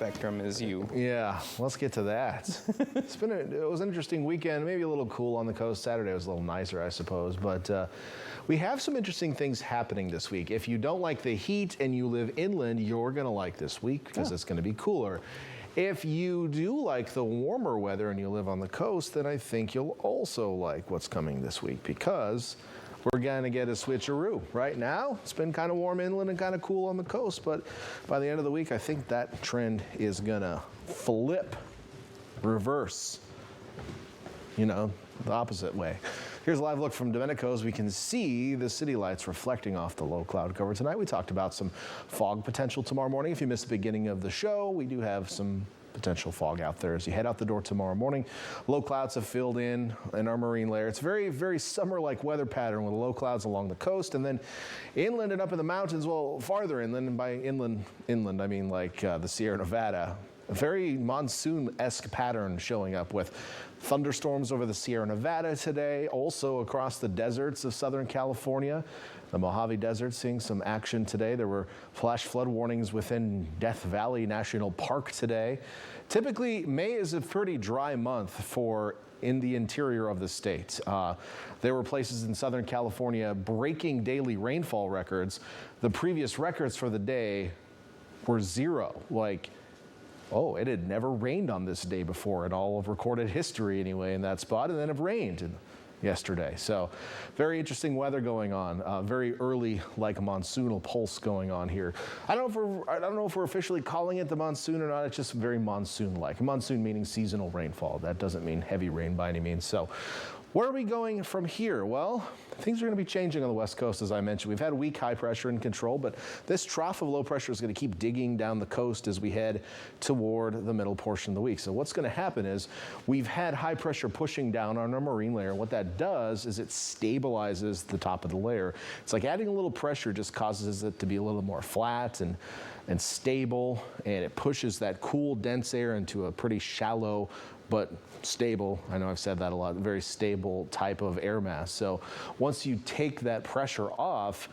spectrum as you. Yeah, let's get to that. It was an interesting weekend, maybe a little cool on the coast. Saturday was a little nicer, I suppose, but we have some interesting things happening this week. If you don't like the heat and you live inland, you're going to like this week because it's going to be cooler. If you do like the warmer weather and you live on the coast, then I think you'll also like what's coming this week because we're going to get a switcheroo. Right now, it's been kind of warm inland and kind of cool on the coast, but by the end of the week, I think that trend is going to flip, reverse, you know, the opposite way. Here's a live look from Domenico's. We can see the city lights reflecting off the low cloud cover tonight. We talked about some fog potential tomorrow morning. If you missed the beginning of the show, we do have some potential fog out there as you head out the door tomorrow morning. Low clouds have filled in our marine layer. It's very, very summer-like weather pattern with low clouds along the coast and then inland and up in the mountains, well, farther inland, and by inland I mean like the Sierra Nevada. A very monsoon-esque pattern showing up with thunderstorms over the Sierra Nevada today, also across the deserts of Southern California. The Mojave Desert seeing some action today. There were flash flood warnings within Death Valley National Park today. Typically, May is a pretty dry month in the interior of the state. There were places in Southern California breaking daily rainfall records. The previous records for the day were zero. Oh, it had never rained on this day before in all of recorded history anyway in that spot, and then it rained yesterday. So very interesting weather going on. Very early, like a monsoonal pulse going on here. I don't know if we're officially calling it the monsoon or not. It's just very monsoon-like. Monsoon meaning seasonal rainfall. That doesn't mean heavy rain by any means. So where are we going from here? Well, things are going to be changing on the West Coast, as I mentioned. We've had weak high pressure in control, but this trough of low pressure is going to keep digging down the coast as we head toward the middle portion of the week. So what's going to happen is we've had high pressure pushing down on our marine layer. What that does is it stabilizes the top of the layer. It's like adding a little pressure just causes it to be a little more flat and stable, and it pushes that cool, dense air into a pretty shallow but stable, I know I've said that a lot, very stable type of air mass. So once you take that pressure off,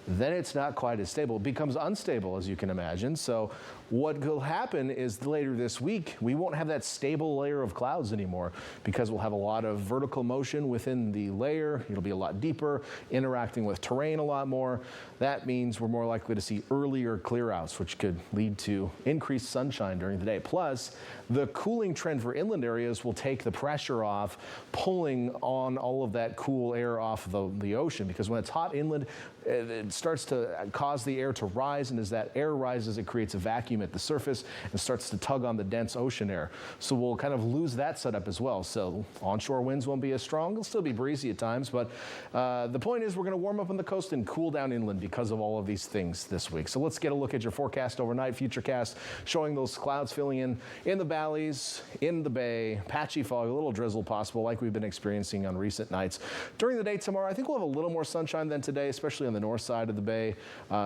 then it's not quite as stable. It becomes unstable, as you can imagine. So what will happen is later this week, we won't have that stable layer of clouds anymore because we'll have a lot of vertical motion within the layer. It'll be a lot deeper, interacting with terrain a lot more. That means we're more likely to see earlier clear-outs, which could lead to increased sunshine during the day. Plus, the cooling trend for inland areas will take the pressure off, pulling on all of that cool air off the ocean, because when it's hot inland, it starts to cause the air to rise, and as that air rises, it creates a vacuum at the surface and starts to tug on the dense ocean air. So we'll kind of lose that setup as well. So onshore winds won't be as strong. It'll still be breezy at times, but the point is we're going to warm up on the coast and cool down inland because of all of these things this week. So let's get a look at your forecast overnight, futurecast showing those clouds filling in the valleys, in the bay, patchy fog, a little drizzle possible like we've been experiencing on recent nights. During the day tomorrow, I think we'll have a little more sunshine than today, especially on the north side of the bay.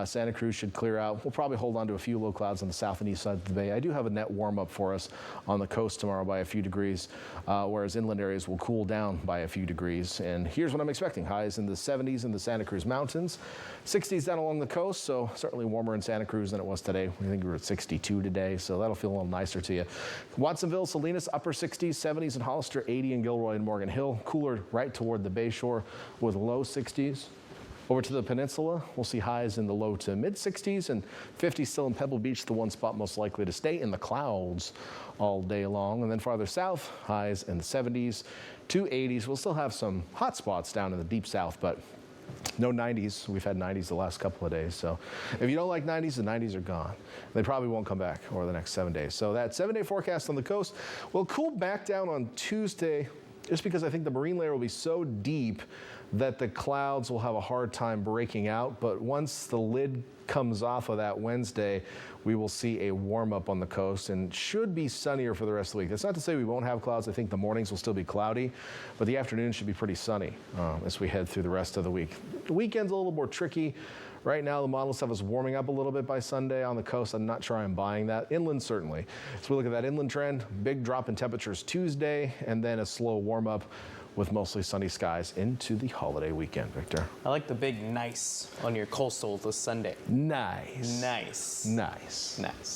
Santa Cruz should clear out. We'll probably hold on to a few low clouds on the south and east side of the bay. I do have a net warm up for us on the coast tomorrow by a few degrees, whereas inland areas will cool down by a few degrees. And here's what I'm expecting. Highs in the 70s in the Santa Cruz Mountains, 60s down along the coast, so certainly warmer in Santa Cruz than it was today. I think we were at 62 today, so that'll feel a little nicer to you. Watsonville, Salinas, upper 60s, 70s in Hollister, 80 in Gilroy and Morgan Hill. Cooler right toward the bay shore with low 60s. Over to the peninsula, we'll see highs in the low to mid 60s and 50 still in Pebble Beach, the one spot most likely to stay in the clouds all day long. And then farther south, highs in the 70s to 80s. We'll still have some hot spots down in the deep south, but no 90s. We've had 90s the last couple of days. So if you don't like 90s, the 90s are gone. They probably won't come back over the next 7 days. So that 7-day forecast on the coast will cool back down on Tuesday, just because I think the marine layer will be so deep that the clouds will have a hard time breaking out. But once the lid comes off of that Wednesday, we will see a warm up on the coast and should be sunnier for the rest of the week. That's not to say we won't have clouds. I think the mornings will still be cloudy, but the afternoon should be pretty sunny as we head through the rest of the week. The weekend's a little more tricky. Right now, the models have us warming up a little bit by Sunday on the coast. I'm not sure I'm buying that. Inland, certainly. So we look at that inland trend, big drop in temperatures Tuesday, and then a slow warm up with mostly sunny skies into the holiday weekend, Victor. I like the big nice on your coastal this Sunday. Nice. Nice. Nice. Nice.